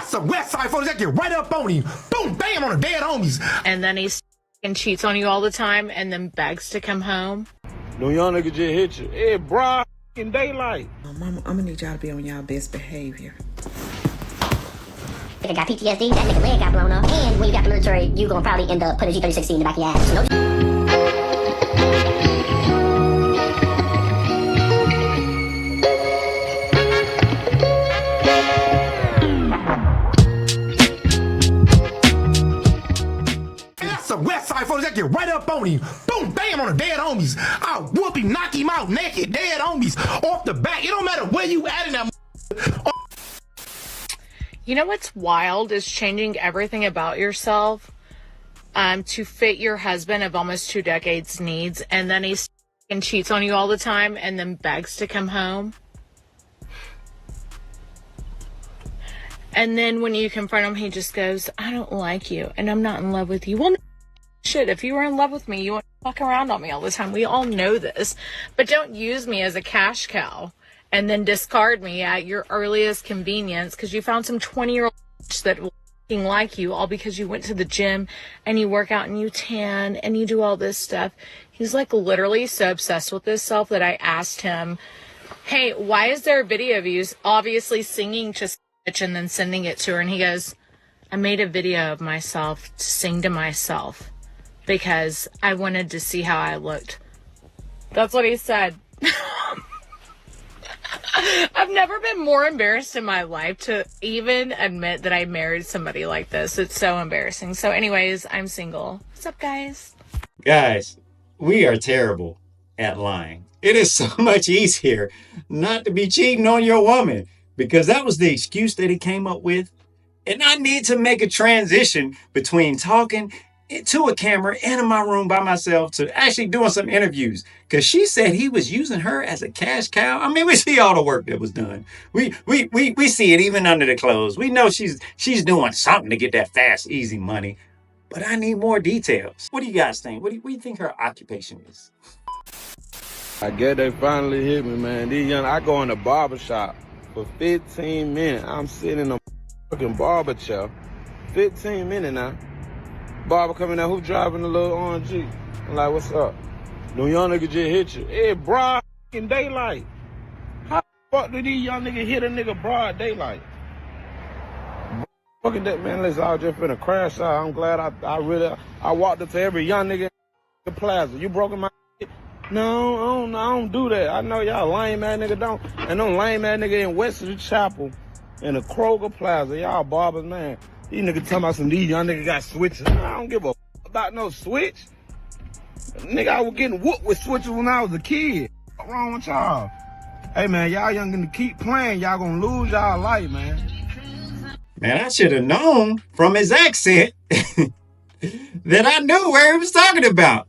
Some West Side folks that get right up on you. Boom, bam, on the dead homies. And then he cheats on you all the time and then begs to come home. No young nigga just hit you. Hey, broad in daylight. Mama, I'm gonna need y'all to be on y'all best behavior. Nigga got PTSD, that nigga leg got blown off. And when you got the military, you gonna probably end up putting a G36 in the back of your ass. No. Some West Side folks that get right up on you. Boom, bam, on the dead homies. I'll whoop him, knock him out naked, dead homies, off the back. It don't matter where you at in that. You know what's wild is changing everything about yourself to fit your husband of almost 2 decades needs, and then he cheats on you all the time and then begs to come home. And then when you confront him, he just goes, I don't like you and I'm not in love with you. Well, shit, if you were in love with me, you wouldn't fuck around on me all the time. We all know this. But don't use me as a cash cow and then discard me at your earliest convenience because you found some 20-year-old that will fucking like you all because you went to the gym and you work out and you tan and you do all this stuff. He's like literally so obsessed with himself that I asked him, hey, why is there a video of you obviously singing to bitch and then sending it to her? And he goes, I made a video of myself to sing to myself because I wanted to see how I looked. That's what he said. I've never been more embarrassed in my life to even admit that I married somebody like this. It's so embarrassing. So anyways, I'm single. What's up, guys? Guys, we are terrible at lying. It is so much easier not to be cheating on your woman because that was the excuse that he came up with. And I need to make a transition between talking to a camera and in my room by myself to actually doing some interviews because she said he was using her as a cash cow. I mean, we see all the work that was done. We see it even under the clothes. We know she's doing something to get that fast, easy money. But I need more details. What do you guys think? What do you think her occupation is? I guess they finally hit me, man. I go in the barber shop for 15 minutes. I'm sitting in a fucking barber chair. 15 minutes now. Barber coming out, who driving the little orange Jeep? I'm like, what's up? No young nigga just hit you. Hey, broad in daylight. How the fuck do these young niggas hit a nigga broad daylight? Fucking that, man, listen, I was just finna crash out. I'm glad I walked up to every young nigga in the plaza. You broken my shit? No, I don't do that. I know y'all lame ass nigga don't. And them lame ass nigga in West of the Chapel in the Kroger Plaza. Y'all barbers, man. These niggas talking about these young niggas got switches. I don't give a about no switch. Nigga, I was getting whooped with switches when I was a kid. What's wrong with y'all? Hey, man, y'all young gonna keep playing. Y'all gonna lose y'all life, man. Man, I should have known from his accent that I knew where he was talking about.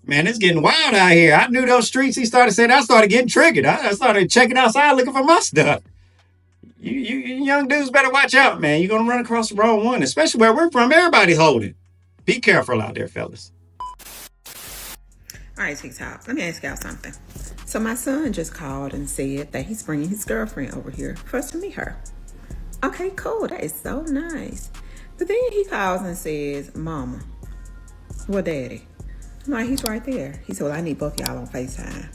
Man, it's getting wild out here. I knew those streets he started saying. I started getting triggered. I started checking outside looking for my stuff. You young dudes better watch out, man. You're going to run across the wrong one, especially where we're from. Everybody's holding. Be careful out there, fellas. All right, TikTok, let me ask y'all something. So my son just called and said that he's bringing his girlfriend over here for us to meet her. Okay, cool. That is so nice. But then he calls and says, Mama, well, Daddy. I'm like, he's right there. He said, well, I need both y'all on FaceTime.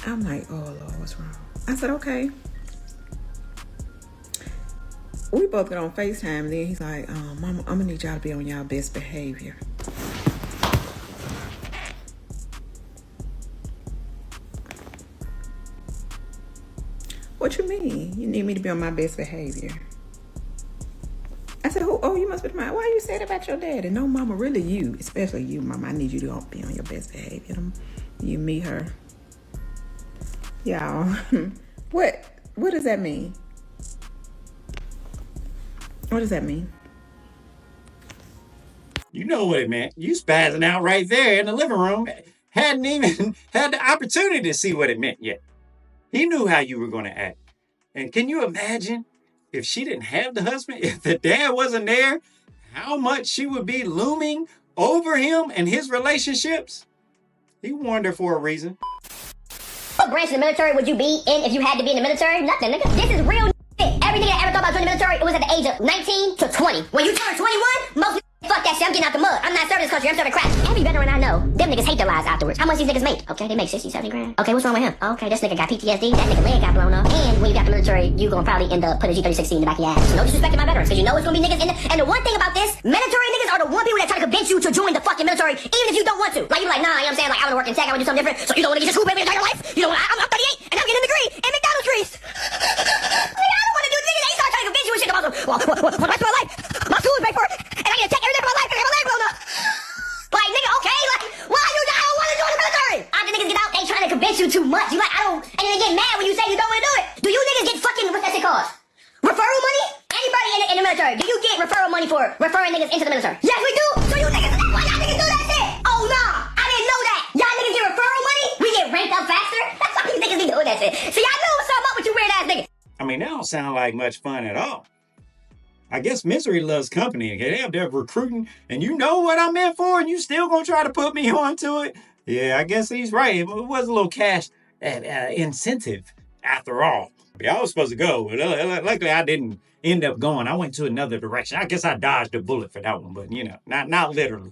I'm like, oh, Lord, what's wrong? I said, okay. We both get on FaceTime, and then he's like, Mama, I'm gonna need y'all to be on y'all best behavior. What you mean? You need me to be on my best behavior? I said, oh, you must be mine. Why you say that about your daddy? No, Mama, really you, especially you, Mama. I need you to be on your best behavior. You meet her. Y'all, what does that mean? What does that mean? You know what it meant. You spazzing out right there in the living room. Hadn't even had the opportunity to see what it meant yet. He knew how you were going to act. And can you imagine if she didn't have the husband, if the dad wasn't there, how much she would be looming over him and his relationships? He warned her for a reason. What branch of the military would you be in if you had to be in the military? Nothing, nigga. This is real shit. Everything I ever thought about doing in the was at the age of 19 to 20. When you turn 21, most fuck that shit, I'm getting out the mud. I'm not serving this country, I'm serving crack. Every veteran I know, them niggas hate their lives afterwards. How much these niggas make? Okay, they make 60, 70 grand. Okay, what's wrong with him? Okay, this nigga got PTSD, that nigga leg got blown up. And when you got the military, you gonna probably end up putting a G36C in the back of your ass. So no disrespect to my veterans, cause you know it's gonna be niggas in the... And the one thing about this, military niggas are the one people that try to convince you to join the fucking military, even if you don't want to. Like, you like, nah, you know what I'm saying? Like, I wanna work in tech, I wanna do something different. So you don't wanna get your school paid for your entire life? You don't wanna... I'm 38, and I'm getting a degree in McDonald's trees. Like, I don't wanna do niggas. They start trying to convince you and shit about some... Well, for the rest of my life, my school is paid for it, and I get to take everything for my life because I have a leg blown up. Like, nigga, okay, like, why you not? I don't want to join the military. After niggas get out, they trying to convince you too much. You like, I don't, and then they get mad when you say you don't want to do it. Do you niggas get fucking, what's that shit called? Referral money? Anybody in the military, do you get referral money for referring niggas into the military? Yes, we do. So you niggas, why y'all niggas do that shit? Oh, nah, I didn't know that. Y'all niggas get referral money? We get ranked up faster? That's why you niggas be doing that shit. See, I knew something up with you weird ass niggas. I mean, that don't sound like much fun at all. I guess misery loves company. Okay, they have their recruiting, and you know what I'm in for, and you still gonna try to put me onto it? Yeah, I guess he's right. It was a little cash incentive after all. I was supposed to go, but luckily I didn't end up going. I went to another direction. I guess I dodged a bullet for that one, but you know, not literally.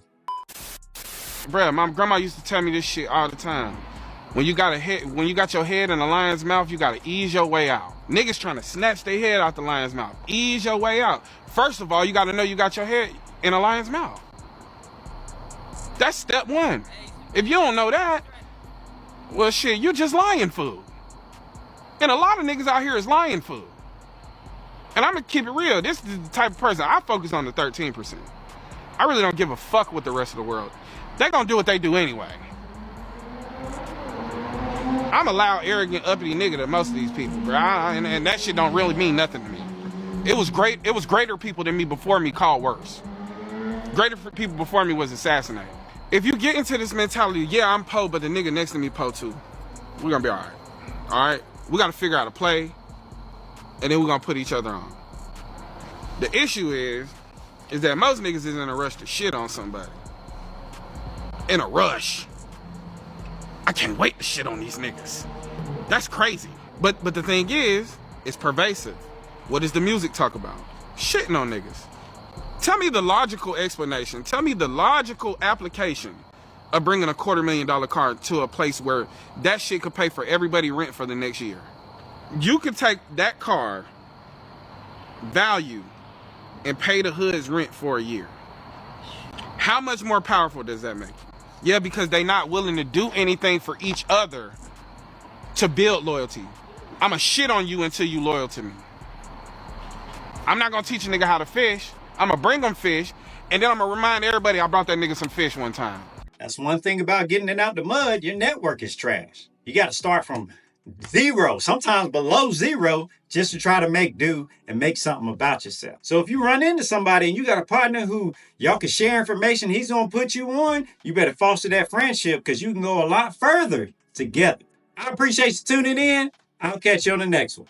Bruh, my grandma used to tell me this shit all the time. When you got your head in a lion's mouth, you gotta ease your way out. Niggas trying to snatch their head out the lion's mouth. Ease your way out. First of all, you gotta know you got your head in a lion's mouth. That's step one. If you don't know that, well shit, you're just lion food. And a lot of niggas out here is lion food. And I'm gonna keep it real. This is the type of person, I focus on the 13%. I really don't give a fuck with the rest of the world. They gonna do what they do anyway. I'm a loud, arrogant, uppity nigga to most of these people, bro. And that shit don't really mean nothing to me. It was greater people than me before me called worse. Greater people before me was assassinated. If you get into this mentality, yeah, I'm po, but the nigga next to me po too, we're gonna be all right. All right? We gotta figure out a play, and then we're gonna put each other on. The issue is that most niggas is in a rush to shit on somebody. In a rush. I can't wait to shit on these niggas. That's crazy. But the thing is, it's pervasive. What does the music talk about? Shitting on niggas. Tell me the logical explanation. Tell me the logical application of bringing a $250,000 car to a place where that shit could pay for everybody rent for the next year. You could take that car value and pay the hood's rent for a year. How much more powerful does that make you? Yeah, because they not willing to do anything for each other to build loyalty. I'ma shit on you until you loyal to me. I'm not gonna teach a nigga how to fish. I'ma bring them fish, and then I'ma remind everybody I brought that nigga some fish one time. That's one thing about getting it out the mud. Your network is trash. You got to start from zero, sometimes below zero, just to try to make do and make something about yourself. So if you run into somebody and you got a partner who y'all can share information, he's gonna put you on, you better foster that friendship because you can go a lot further together. I appreciate you tuning in. I'll catch you on the next one.